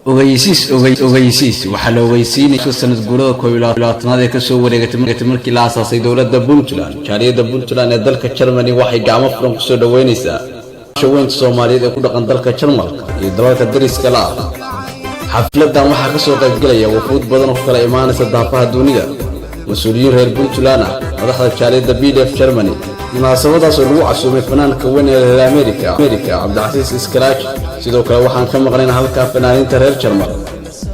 ogeysiis waxaa la ogeysiinay sanad guurada 12 ee ka soo wareegatay markii la aasaasay dawladda Puntland. Jaaliyada Puntland ee dalka Germany waxay gacmo furan ku soo dhaweynaysaa shaqooyinka Soomaaliyeed ee ku dhaqan dalka Jarmalka iyo dalalka dariska la ah. Xafladan waxaa ka soo qayb galaya wafuud badan oo kala imaanaysa daafaha dunida, mas'uuliyiin reer Puntland ah, madaxda jaaliyada BDF Germany. munaasabadaas oo lagu casuumay fanaanka weyn ee reer America Cabdicasiis Iskaraaji. sidoo kale waxaan ka maqnaynaa halka fanaaniinta reer Jarmal.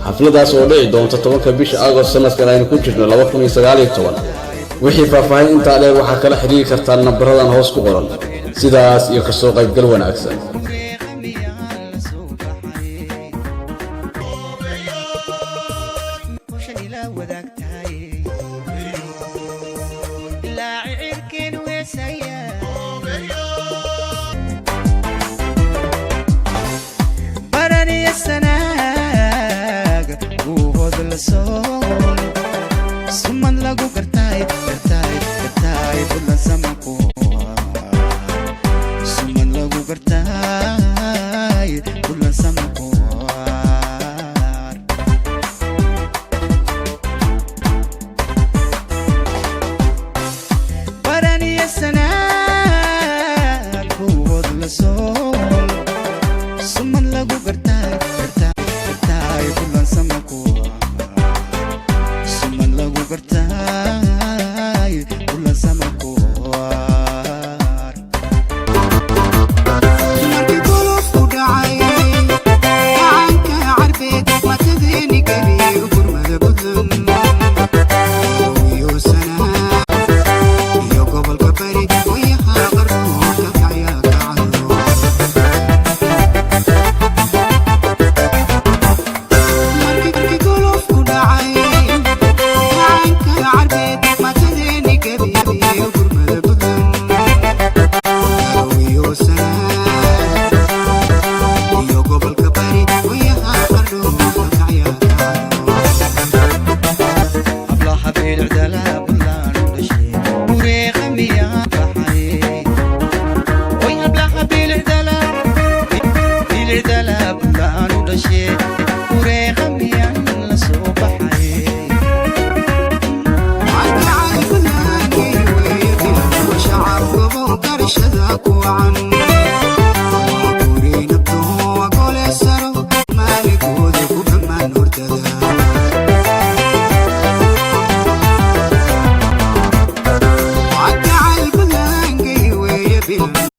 xafladaas oo dhici doonta 10 bisha Agost sanadkan aynu ku jirno 2019. wixii faahfaahin inta dheer waxaa kala xiriiri kartaa nambaradan hoos ku qoran. sidaas iyo ka soo qayb gal wanaagsan.